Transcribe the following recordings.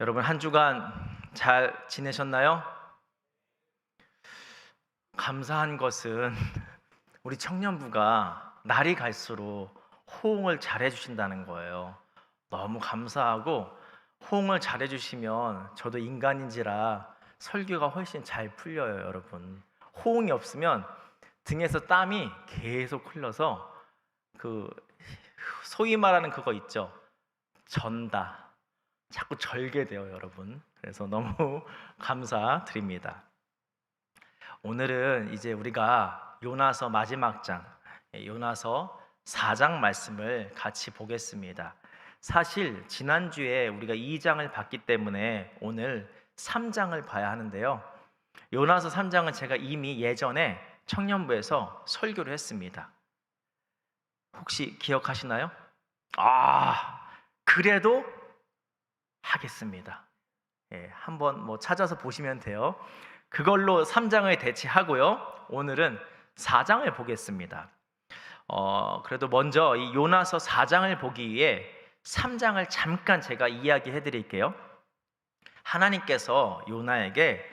여러분 한 주간 잘 지내셨나요? 감사한 것은 우리 청년부가 날이 갈수록 호응을 잘해 주신다는 거예요. 너무 감사하고 호응을 잘해 주시면 저도 인간인지라 설교가 훨씬 잘 풀려요, 여러분. 호응이 없으면 등에서 땀이 계속 흘러서 그 소위 말하는 그거 있죠. 전다. 자꾸 절게 돼요, 여러분. 그래서 너무 감사드립니다. 오늘은 이제 우리가 요나서 마지막 장, 요나서 4장 말씀을 같이 보겠습니다. 사실 지난주에 우리가 2장을 봤기 때문에 오늘 3장을 봐야 하는데요. 요나서 3장은 제가 이미 예전에 청년부에서 설교를 했습니다. 혹시 기억하시나요? 그래도 하겠습니다. 한번 찾아서 보시면 돼요. 그걸로 3장을 대체하고요. 오늘은 4장을 보겠습니다. 그래도 먼저 이 요나서 4장을 보기 위해 3장을 잠깐 제가 이야기해 드릴게요. 하나님께서 요나에게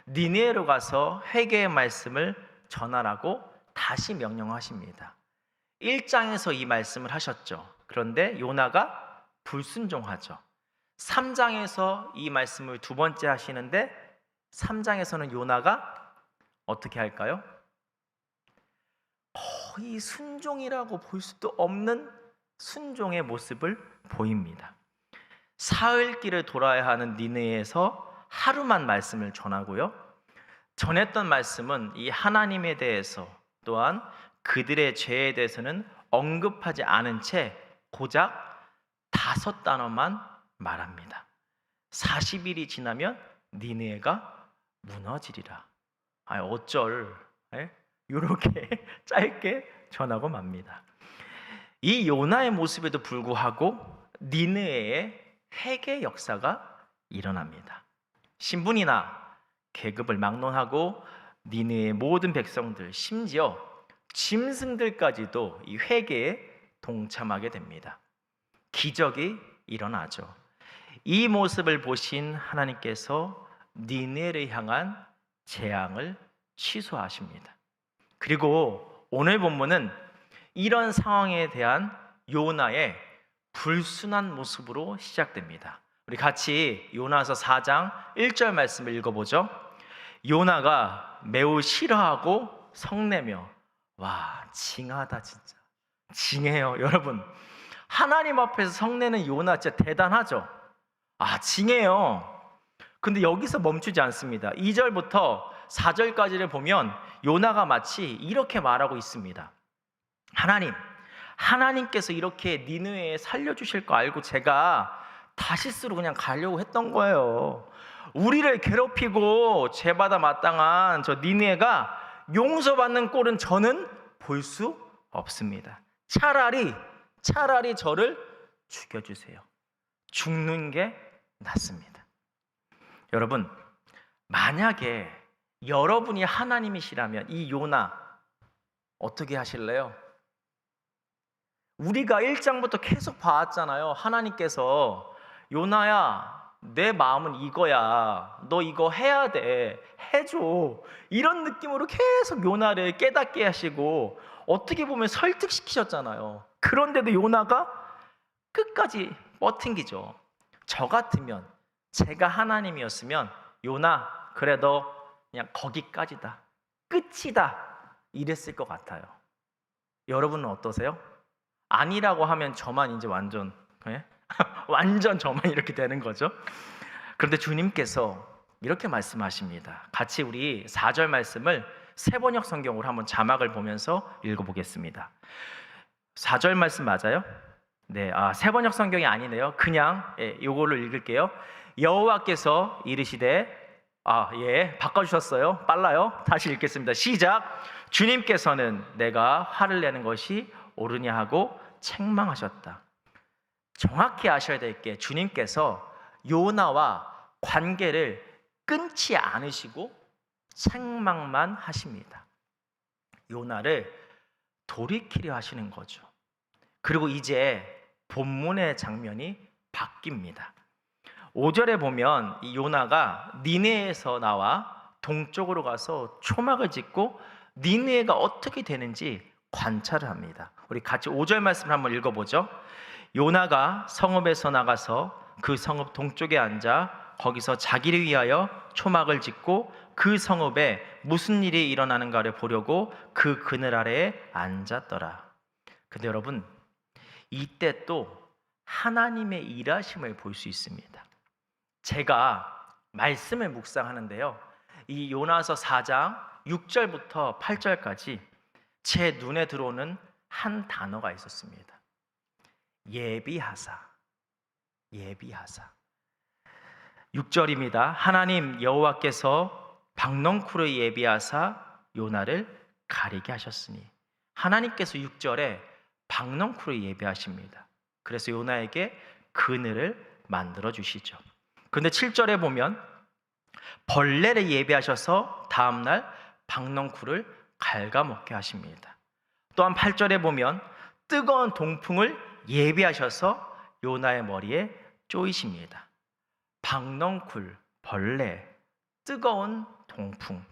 니느웨로 가서 회개의 말씀을 전하라고 다시 명령하십니다. 1장에서 이 말씀을 하셨죠. 그런데 요나가 불순종하죠. 3장에서 이 말씀을 두 번째 하시는데 3장에서는 요나가 어떻게 할까요? 거의 순종이라고 볼 수도 없는 순종의 모습을 보입니다. 사흘 길을 돌아야 하는 니느웨에서 하루만 말씀을 전하고요. 전했던 말씀은 이 하나님에 대해서 또한 그들의 죄에 대해서는 언급하지 않은 채 고작 5단어만 말합니다. 40일이 지나면 니느웨가 무너지리라. 어쩔 이렇게 짧게 전하고 맙니다. 이 요나의 모습에도 불구하고 니느웨의 회개 역사가 일어납니다. 신분이나 계급을 막론하고 니느웨의 모든 백성들, 심지어 짐승들까지도 이 회개에 동참하게 됩니다. 기적이 일어나죠. 이 모습을 보신 하나님께서 니느웨를 향한 재앙을 취소하십니다. 그리고 오늘 본문은 이런 상황에 대한 요나의 불순한 모습으로 시작됩니다. 우리 같이 요나서 4장 1절 말씀을 읽어보죠. 요나가 매우 싫어하고 성내며 징하다. 진짜 징해요. 여러분, 하나님 앞에서 성내는 요나 진짜 대단하죠. 징해요. 근데 여기서 멈추지 않습니다. 2절부터 4절까지를 보면 요나가 마치 이렇게 말하고 있습니다. 하나님께서 이렇게 니느웨에 살려주실 거 알고 제가 다시스로 그냥 가려고 했던 거예요. 우리를 괴롭히고 죄받아 마땅한 저 니느웨가 용서받는 꼴은 저는 볼 수 없습니다. 차라리 저를 죽여주세요. 죽는 게 낫습니다. 여러분, 만약에 여러분이 하나님이시라면 이 요나 어떻게 하실래요? 우리가 1장부터 계속 봐왔잖아요. 하나님께서 요나야, 내 마음은 이거야. 너 이거 해야 돼. 해줘. 이런 느낌으로 계속 요나를 깨닫게 하시고 어떻게 보면 설득시키셨잖아요. 그런데도 요나가 끝까지 버팅기죠. 저 같으면, 제가 하나님이었으면 요나, 그래 너 그냥 거기까지다, 끝이다 이랬을 것 같아요. 여러분은 어떠세요? 아니라고 하면 저만 이제 완전 완전 저만 이렇게 되는 거죠. 그런데 주님께서 이렇게 말씀하십니다. 같이 우리 4절 말씀을 세번역 성경으로 한번 자막을 보면서 읽어보겠습니다. 4절 말씀 맞아요? 네, 세번역 성경이 아니네요. 그냥 요걸로 읽을게요. 여호와께서 이르시되, 바꿔주셨어요. 빨라요. 다시 읽겠습니다. 시작. 주님께서는 내가 화를 내는 것이 옳으냐 하고 책망하셨다. 정확히 아셔야 될 게, 주님께서 요나와 관계를 끊지 않으시고 책망만 하십니다. 요나를 돌이키려 하시는 거죠. 그리고 이제 본문의 장면이 바뀝니다. 5절에 보면 이 요나가 니느웨에서 나와 동쪽으로 가서 초막을 짓고 니느웨가 어떻게 되는지 관찰을 합니다. 우리 같이 5절 말씀을 한번 읽어보죠. 요나가 성읍에서 나가서 그 성읍 동쪽에 앉아 거기서 자기를 위하여 초막을 짓고 그 성읍에 무슨 일이 일어나는가를 보려고 그 그늘 아래에 앉았더라. 근데 여러분, 이때 또 하나님의 일하심을 볼 수 있습니다. 제가 말씀을 묵상하는데요, 이 요나서 4장 6절부터 8절까지 제 눈에 들어오는 한 단어가 있었습니다. 예비하사. 6절입니다. 하나님 여호와께서 박넝쿨을 예비하사 요나를 가리게 하셨으니. 하나님께서 6절에 박넝쿨을 예비하십니다. 그래서 요나에게 그늘을 만들어 주시죠. 그런데 7절에 보면 벌레를 예비하셔서 다음날 박넝쿨을 갉아먹게 하십니다. 또한 8절에 보면 뜨거운 동풍을 예비하셔서 요나의 머리에 쪼이십니다. 박넝쿨, 벌레, 뜨거운 동풍.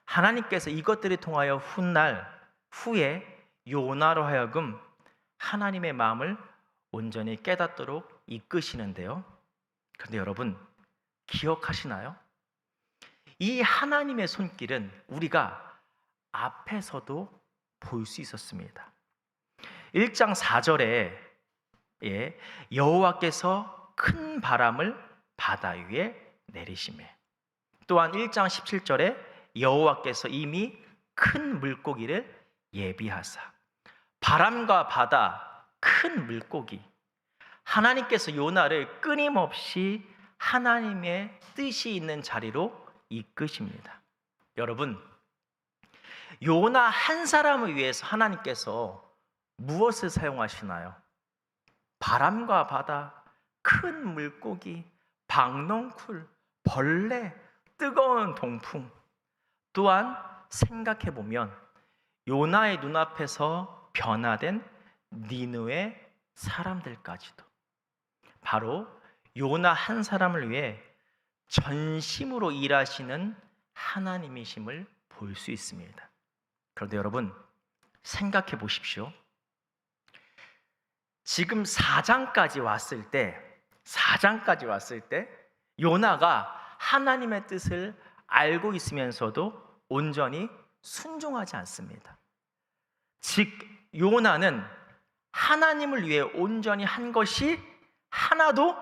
하나님께서 이것들을 통하여 훗날 후에 요나로 하여금 하나님의 마음을 온전히 깨닫도록 이끄시는데요. 그런데 여러분, 기억하시나요? 이 하나님의 손길은 우리가 앞에서도 볼 수 있었습니다. 1장 4절에 여호와께서 큰 바람을 바다 위에 내리시매, 또한 1장 17절에 여호와께서 이미 큰 물고기를 예비하사. 바람과 바다, 큰 물고기. 하나님께서 요나를 끊임없이 하나님의 뜻이 있는 자리로 이끄십니다. 여러분, 요나 한 사람을 위해서 하나님께서 무엇을 사용하시나요? 바람과 바다, 큰 물고기, 박넝쿨, 벌레, 뜨거운 동풍. 또한 생각해보면 요나의 눈앞에서 변화된 니느웨 사람들까지도 바로 요나 한 사람을 위해 전심으로 일하시는 하나님이심을 볼 수 있습니다. 그런데 여러분, 생각해 보십시오. 지금 4장까지 왔을 때 요나가 하나님의 뜻을 알고 있으면서도 온전히 순종하지 않습니다. 즉 요나는 하나님을 위해 온전히 한 것이 하나도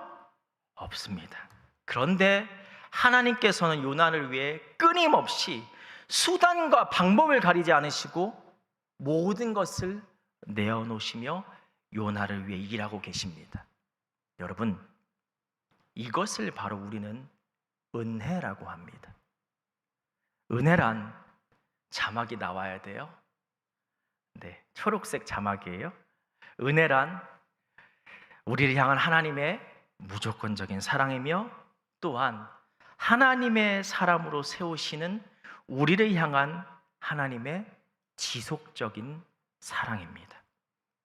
없습니다. 그런데 하나님께서는 요나를 위해 끊임없이 수단과 방법을 가리지 않으시고 모든 것을 내어놓으시며 요나를 위해 일하고 계십니다. 여러분, 이것을 바로 우리는 은혜라고 합니다. 은혜란 자막이 나와야 돼요. 네, 초록색 자막이에요. 은혜란 우리를 향한 하나님의 무조건적인 사랑이며 또한 하나님의 사람으로 세우시는 우리를 향한 하나님의 지속적인 사랑입니다.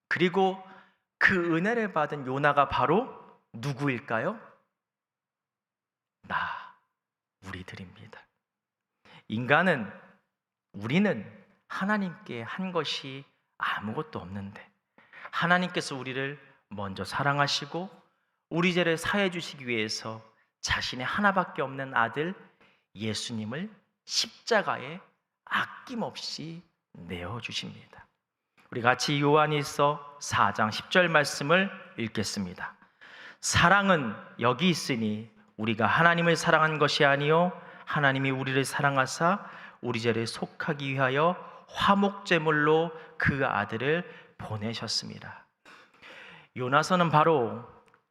그리고 그 은혜를 받은 요나가 바로 누구일까요? 우리들입니다. 우리는 하나님께 한 것이 아무것도 없는데 하나님께서 우리를 먼저 사랑하시고 우리 죄를 사해 주시기 위해서 자신의 하나밖에 없는 아들 예수님을 십자가에 아낌없이 내어주십니다. 우리 같이 요한일서 4장 10절 말씀을 읽겠습니다. 사랑은 여기 있으니 우리가 하나님을 사랑한 것이 아니요 하나님이 우리를 사랑하사 우리 죄를 속하기 위하여 화목제물로 그 아들을 보내셨습니다. 요나서는 바로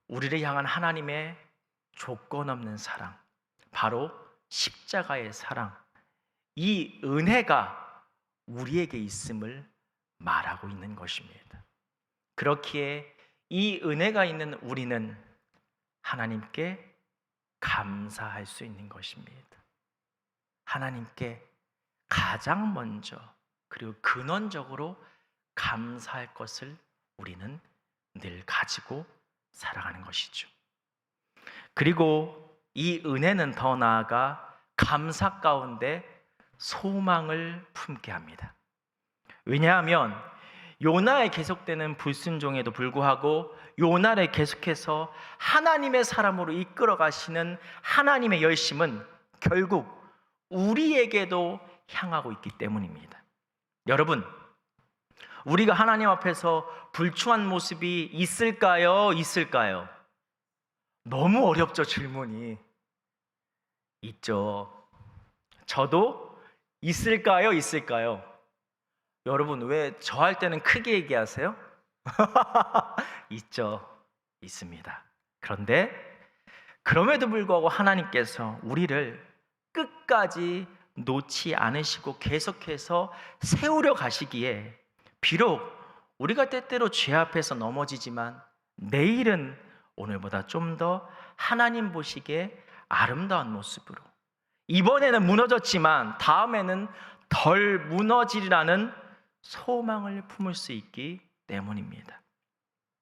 우리를 향한 하나님의 조건 없는 사랑, 바로 십자가의 사랑, 이 은혜가 우리에게 있음을 말하고 있는 것입니다. 그렇기에 이 은혜가 있는 우리는 하나님께 감사할 수 있는 것입니다. 하나님께 가장 먼저 그리고 근원적으로 감사할 것을 우리는 늘 가지고 살아가는 것이죠. 그리고 이 은혜는 더 나아가 감사 가운데 소망을 품게 합니다. 왜냐하면 요나에 계속되는 불순종에도 불구하고 요나를 계속해서 하나님의 사람으로 이끌어 가시는 하나님의 열심은 결국 우리에게도 향하고 있기 때문입니다. 여러분, 우리가 하나님 앞에서 불충한 모습이 있을까요? 있을까요? 너무 어렵죠, 질문이. 있죠. 저도 있을까요? 있을까요? 여러분, 왜 저 할 때는 크게 얘기하세요? 있죠. 있습니다. 그런데 그럼에도 불구하고 하나님께서 우리를 끝까지 놓지 않으시고 계속해서 세우려 가시기에, 비록 우리가 때때로 죄 앞에서 넘어지지만 내일은 오늘보다 좀 더 하나님 보시기에 아름다운 모습으로, 이번에는 무너졌지만 다음에는 덜 무너지리라는 소망을 품을 수 있기 때문입니다.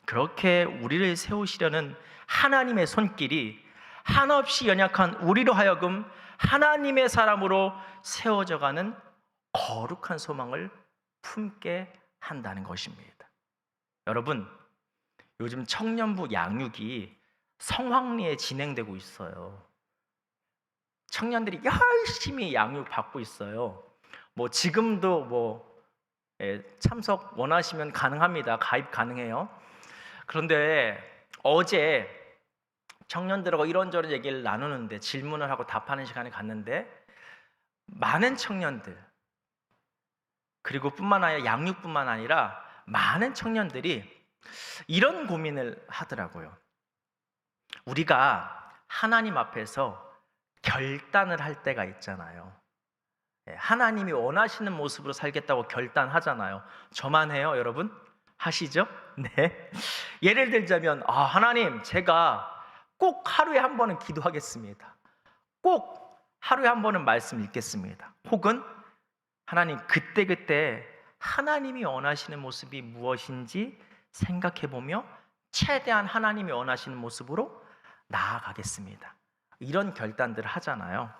그렇게 우리를 세우시려는 하나님의 손길이 한없이 연약한 우리로 하여금 하나님의 사람으로 세워져 가는 거룩한 소망을 품게 한다는 것입니다. 여러분, 요즘 청년부 양육이 성황리에 진행되고 있어요. 청년들이 열심히 양육받고 있어요. 지금도 참석 원하시면 가능합니다. 가입 가능해요. 그런데 어제 청년들하고 이런저런 얘기를 나누는데, 질문을 하고 답하는 시간에 갔는데, 많은 청년들, 그리고 뿐만 아니라 양육뿐만 아니라 많은 청년들이 이런 고민을 하더라고요. 우리가 하나님 앞에서 결단을 할 때가 있잖아요. 하나님이 원하시는 모습으로 살겠다고 결단하잖아요. 저만 해요, 여러분? 하시죠? 네. 예를 들자면, 하나님, 제가 꼭 하루에 한 번은 기도하겠습니다. 꼭 하루에 한 번은 말씀 읽겠습니다. 혹은 하나님, 그때그때 하나님이 원하시는 모습이 무엇인지 생각해보며 최대한 하나님이 원하시는 모습으로 나아가겠습니다. 이런 결단들을 하잖아요.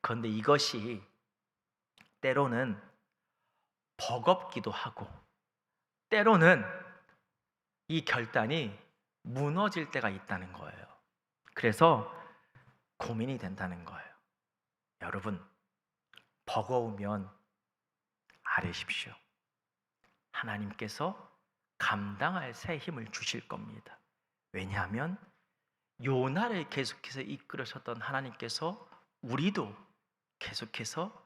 그런데 이것이 때로는 버겁기도 하고, 때로는 이 결단이 무너질 때가 있다는 거예요. 그래서 고민이 된다는 거예요. 여러분, 버거우면 아뢰십시오. 하나님께서 감당할 새 힘을 주실 겁니다. 왜냐하면 요나를 계속해서 이끌으셨던 하나님께서 우리도 계속해서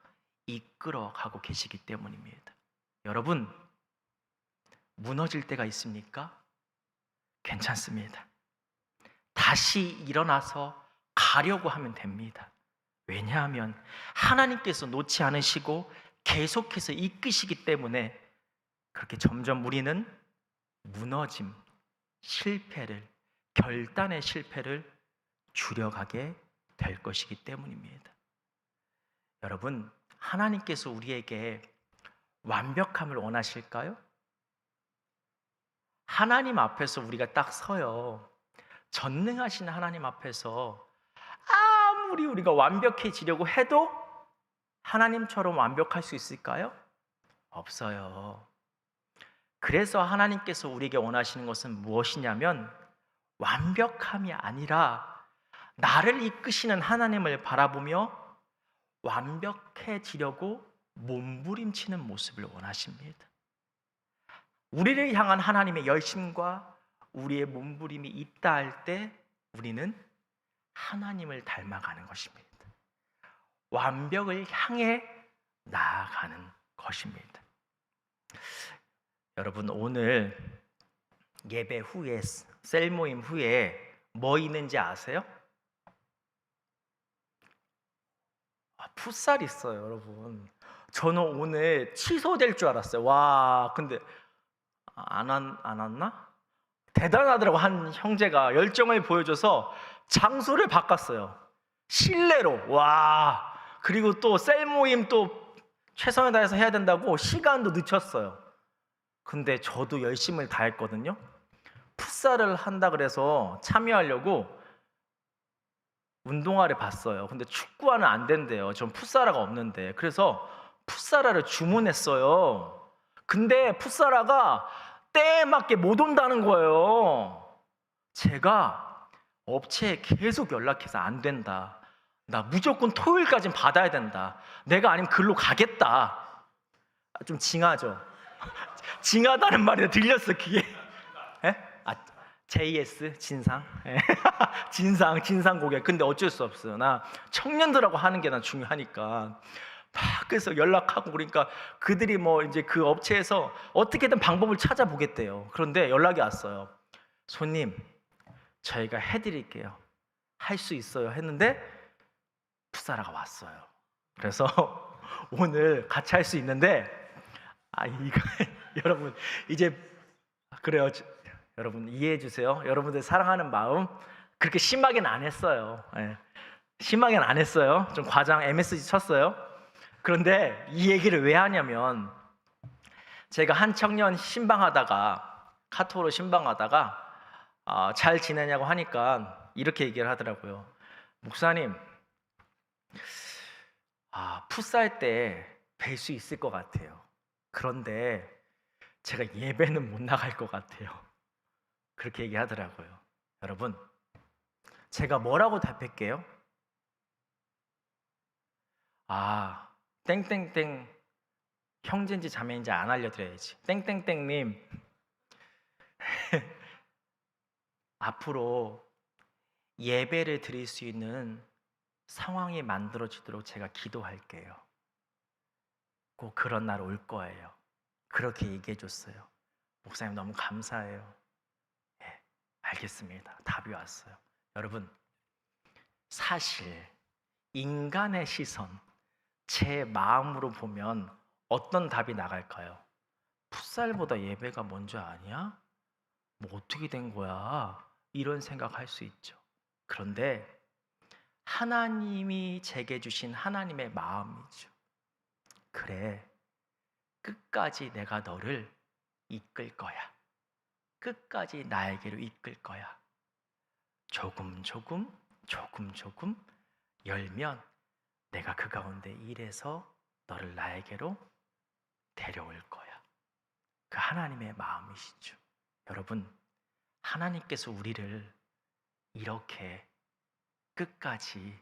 이끌어가고 계시기 때문입니다. 여러분, 무너질 때가 있습니까? 괜찮습니다. 다시 일어나서 가려고 하면 됩니다. 왜냐하면 하나님께서 놓지 않으시고 계속해서 이끄시기 때문에 그렇게 점점 우리는 무너짐, 실패를, 결단의 실패를 줄여가게 될 것이기 때문입니다. 여러분, 하나님께서 우리에게 완벽함을 원하실까요? 하나님 앞에서 우리가 딱 서요. 전능하신 하나님 앞에서 아무리 우리가 완벽해지려고 해도 하나님처럼 완벽할 수 있을까요? 없어요. 그래서 하나님께서 우리에게 원하시는 것은 무엇이냐면, 완벽함이 아니라 나를 이끄시는 하나님을 바라보며 완벽해지려고 몸부림치는 모습을 원하십니다. 우리를 향한 하나님의 열심과 우리의 몸부림이 있다 할 때 우리는 하나님을 닮아가는 것입니다. 완벽을 향해 나아가는 것입니다. 여러분, 오늘 예배 후에, 셀 모임 후에 뭐 있는지 아세요? 풋살 있어요, 여러분. 저는 오늘 취소될 줄 알았어요. 와, 근데 안 왔나? 대단하더라고. 한 형제가 열정을 보여줘서 장소를 바꿨어요. 실내로. 와, 그리고 또 셀 모임 또 최선을 다해서 해야 된다고 시간도 늦췄어요. 근데 저도 열심을 다했거든요. 풋살을 한다 그래서 참여하려고 운동화를 봤어요. 근데 축구화는 안 된대요. 전 풋사라가 없는데. 그래서 풋사라를 주문했어요. 근데 풋사라가 때에 맞게 못 온다는 거예요. 제가 업체에 계속 연락해서 안 된다. 나 무조건 토요일까지는 받아야 된다. 내가 아니면 글로 가겠다. 좀 징하죠? 징하다는 말이 들렸어, 귀에. 에? JS 진상. 예. 진상 고객. 근데 어쩔 수 없어요. 나 청년들하고 하는 게 난 중요하니까. 막 그래서 연락하고 그러니까 그들이 뭐 이제 그 업체에서 어떻게든 방법을 찾아보겠대요. 그런데 연락이 왔어요. 손님, 저희가 해드릴게요. 할 수 있어요. 했는데 풋사라가 왔어요. 그래서 오늘 같이 할 수 있는데 이거 여러분 이제 그래요. 여러분 이해해 주세요. 여러분들 사랑하는 마음 그렇게 심하게는 안 했어요. 예. 심하게는 안 했어요. 좀 과장 MSG 쳤어요. 그런데 이 얘기를 왜 하냐면 제가 한 청년 신방하다가 카톡으로 신방하다가 잘 지내냐고 하니까 이렇게 얘기를 하더라고요. 목사님, 풋살 때 뵐 수 있을 것 같아요. 그런데 제가 예배는 못 나갈 것 같아요. 그렇게 얘기하더라고요. 여러분, 제가 뭐라고 답할게요? 땡땡땡 형제인지 자매인지 안 알려드려야지. 땡땡땡님 앞으로 예배를 드릴 수 있는 상황이 만들어지도록 제가 기도할게요. 꼭 그런 날 올 거예요. 그렇게 얘기해 줬어요. 목사님 너무 감사해요. 네, 알겠습니다. 답이 왔어요. 여러분, 사실 인간의 시선, 제 마음으로 보면 어떤 답이 나갈까요? 풋살보다 예배가 먼저 아니야? 뭐 어떻게 된 거야? 이런 생각할 수 있죠. 그런데 하나님이 제게 주신 하나님의 마음이죠. 그래, 끝까지 내가 너를 이끌 거야. 끝까지 나에게로 이끌 거야. 조금 열면 내가 그 가운데 일해서 너를 나에게로 데려올 거야. 그 하나님의 마음이시죠. 여러분, 하나님께서 우리를 이렇게 끝까지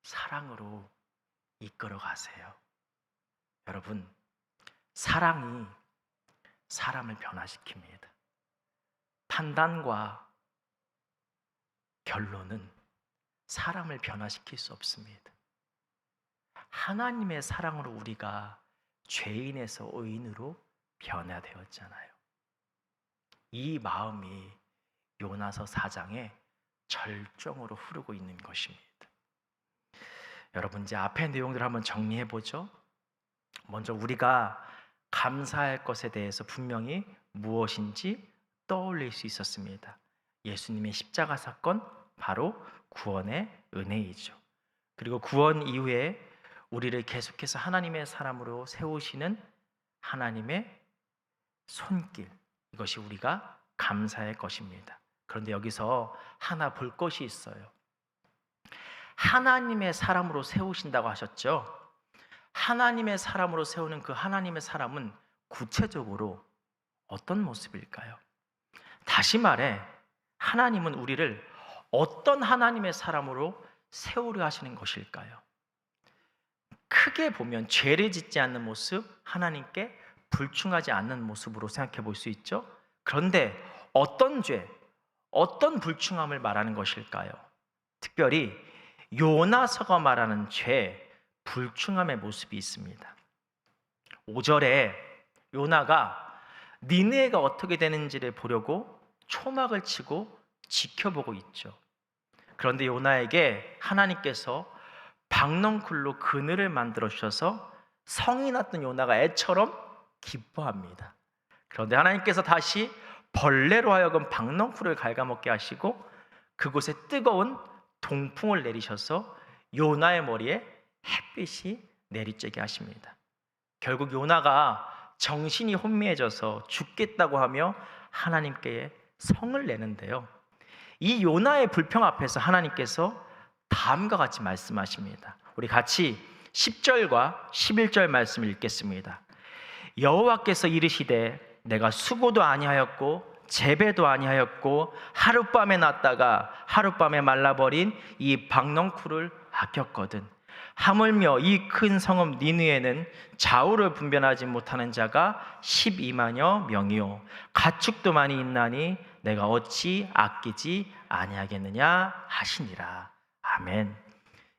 사랑으로 이끌어 가세요. 여러분, 사랑이 사람을 변화시킵니다. 판단과 결론은 사람을 변화시킬 수 없습니다. 하나님의 사랑으로 우리가 죄인에서 의인으로 변화되었잖아요. 이 마음이 요나서 4장에 절정으로 흐르고 있는 것입니다. 여러분, 이제 앞의 내용들을 한번 정리해 보죠. 먼저 우리가 감사할 것에 대해서 분명히 무엇인지 떠올릴 수 있었습니다. 예수님의 십자가 사건, 바로 구원의 은혜이죠. 그리고 구원 이후에 우리를 계속해서 하나님의 사람으로 세우시는 하나님의 손길, 이것이 우리가 감사할 것입니다. 그런데 여기서 하나 볼 것이 있어요. 하나님의 사람으로 세우신다고 하셨죠? 하나님의 사람으로 세우는 그 하나님의 사람은 구체적으로 어떤 모습일까요? 다시 말해, 하나님은 우리를 어떤 하나님의 사람으로 세우려 하시는 것일까요? 크게 보면 죄를 짓지 않는 모습, 하나님께 불충하지 않는 모습으로 생각해 볼 수 있죠. 그런데 어떤 죄, 어떤 불충함을 말하는 것일까요? 특별히 요나서가 말하는 죄, 불충함의 모습이 있습니다. 5절에 요나가 니느웨가 어떻게 되는지를 보려고 초막을 치고 지켜보고 있죠. 그런데 요나에게 하나님께서 박넝쿨로 그늘을 만들어 주셔서 성이 났던 요나가 애처럼 기뻐합니다. 그런데 하나님께서 다시 벌레로 하여금 박넝쿨을 갉아먹게 하시고 그곳에 뜨거운 동풍을 내리셔서 요나의 머리에 햇빛이 내리쬐게 하십니다. 결국 요나가 정신이 혼미해져서 죽겠다고 하며 하나님께 성을 내는데요. 이 요나의 불평 앞에서 하나님께서 다음과 같이 말씀하십니다. 우리 같이 10절과 11절 말씀을 읽겠습니다. 여호와께서 이르시되 내가 수고도 아니하였고 재배도 아니하였고 하룻밤에 났다가 하룻밤에 말라버린 이 박넝쿨을 아꼈거든. 하물며 이 큰 성읍 니느웨는 좌우를 분별하지 못하는 자가 12만여 명이요 가축도 많이 있나니 내가 어찌 아끼지 아니하겠느냐 하시니라. 아멘.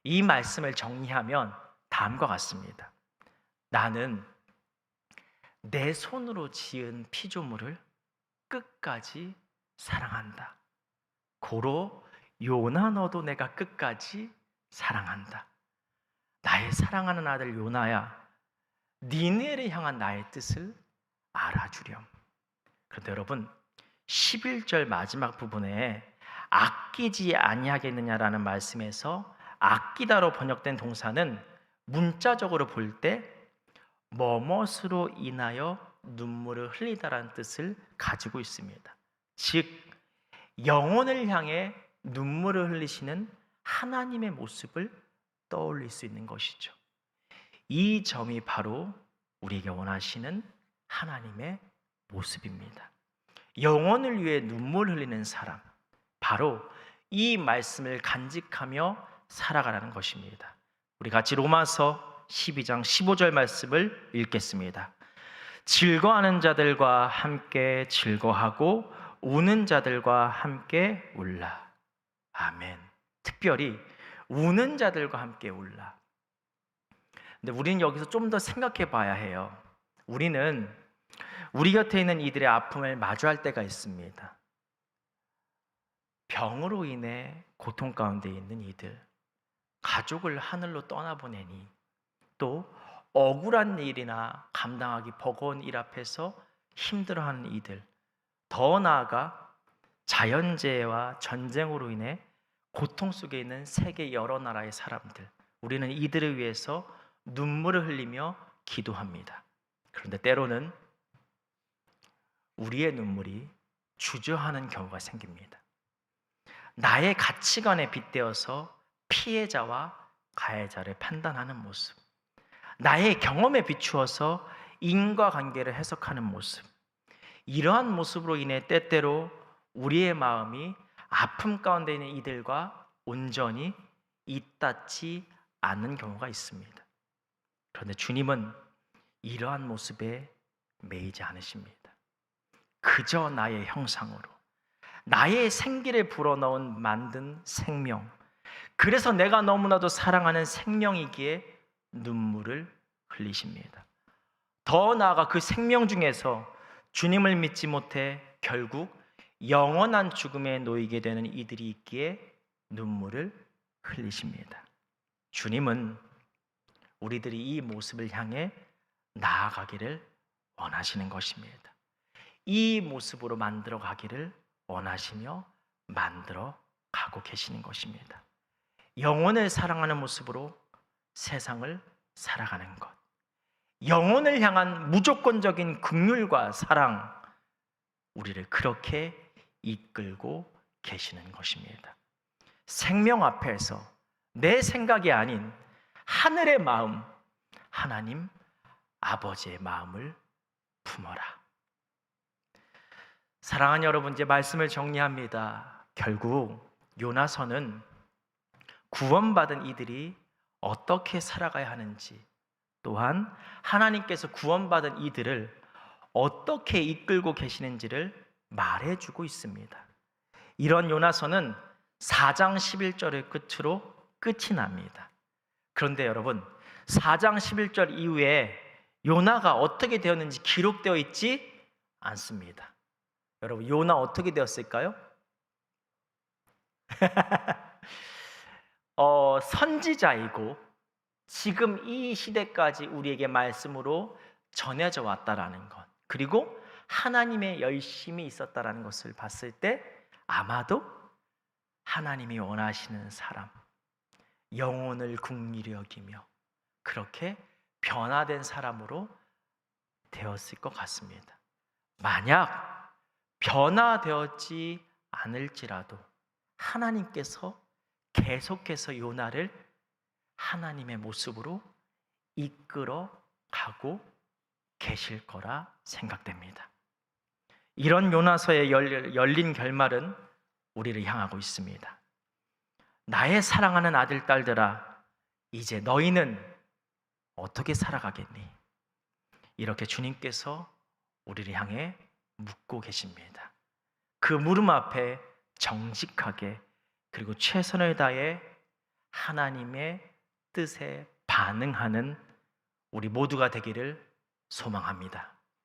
이 말씀을 정리하면 다음과 같습니다. 나는 내 손으로 지은 피조물을 끝까지 사랑한다. 고로 요나 너도 내가 끝까지 사랑한다. 나의 사랑하는 아들 요나야, 니네를 향한 나의 뜻을 알아주렴. 그런데 여러분 11절 마지막 부분에 아끼지 아니하겠느냐라는 말씀에서 아끼다로 번역된 동사는 문자적으로 볼 때 뭐뭇으로 인하여 눈물을 흘리다라는 뜻을 가지고 있습니다. 즉 영혼을 향해 눈물을 흘리시는 하나님의 모습을 떠올릴 수 있는 것이죠. 이 점이 바로 우리에게 원하시는 하나님의 모습입니다. 영혼을 위해 눈물 흘리는 사람, 바로 이 말씀을 간직하며 살아가라는 것입니다. 우리 같이 로마서 12장 15절 말씀을 읽겠습니다. 즐거워하는 자들과 함께 즐거워하고 우는 자들과 함께 울라. 아멘. 특별히 우는 자들과 함께 울라. 근데 우리는 여기서 좀 더 생각해 봐야 해요. 우리는 우리 곁에 있는 이들의 아픔을 마주할 때가 있습니다. 병으로 인해 고통 가운데 있는 이들, 가족을 하늘로 떠나보내니, 또 억울한 일이나 감당하기 버거운 일 앞에서 힘들어하는 이들, 더 나아가 자연재해와 전쟁으로 인해 고통 속에 있는 세계 여러 나라의 사람들, 우리는 이들을 위해서 눈물을 흘리며 기도합니다. 그런데 때로는 우리의 눈물이 주저하는 경우가 생깁니다. 나의 가치관에 빗대어서 피해자와 가해자를 판단하는 모습, 나의 경험에 비추어서 인과관계를 해석하는 모습, 이러한 모습으로 인해 때때로 우리의 마음이 아픔 가운데 있는 이들과 온전히 잇닿지 않는 경우가 있습니다. 그런데 주님은 이러한 모습에 매이지 않으십니다. 그저 나의 형상으로 나의 생기를 불어넣은 만든 생명, 그래서 내가 너무나도 사랑하는 생명이기에 눈물을 흘리십니다. 더 나아가 그 생명 중에서 주님을 믿지 못해 결국 영원한 죽음에 놓이게 되는 이들이 있기에 눈물을 흘리십니다. 주님은 우리들이 이 모습을 향해 나아가기를 원하시는 것입니다. 이 모습으로 만들어 가기를 원하시며 만들어 가고 계시는 것입니다. 영혼을 사랑하는 모습으로 세상을 살아가는 것, 영혼을 향한 무조건적인 긍휼과 사랑, 우리를 그렇게 이끌고 계시는 것입니다. 생명 앞에서 내 생각이 아닌 하늘의 마음, 하나님 아버지의 마음을 품어라. 사랑하는 여러분, 이제 말씀을 정리합니다. 결국 요나서는 구원받은 이들이 어떻게 살아가야 하는지, 또한 하나님께서 구원받은 이들을 어떻게 이끌고 계시는지를 말해주고 있습니다. 이런 요나서는 4장 11절을 끝으로 끝이 납니다. 그런데 여러분, 4장 11절 이후에 요나가 어떻게 되었는지 기록되어 있지 않습니다. 여러분, 요나 어떻게 되었을까요? 선지자이고 지금 이 시대까지 우리에게 말씀으로 전해져 왔다라는 것, 그리고 하나님의 열심이 있었다라는 것을 봤을 때 아마도 하나님이 원하시는 사람, 영혼을 긍휼히 여기며 그렇게 변화된 사람으로 되었을 것 같습니다. 만약 변화되었지 않을지라도 하나님께서 계속해서 요나를 하나님의 모습으로 이끌어 가고 계실 거라 생각됩니다. 이런 요나서의 열린 결말은 우리를 향하고 있습니다. 나의 사랑하는 아들, 딸들아, 이제 너희는 어떻게 살아가겠니? 이렇게 주님께서 우리를 향해 묻고 계십니다. 그 물음 앞에 정직하게 그리고 최선을 다해 하나님의 뜻에 반응하는 우리 모두가 되기를 소망합니다.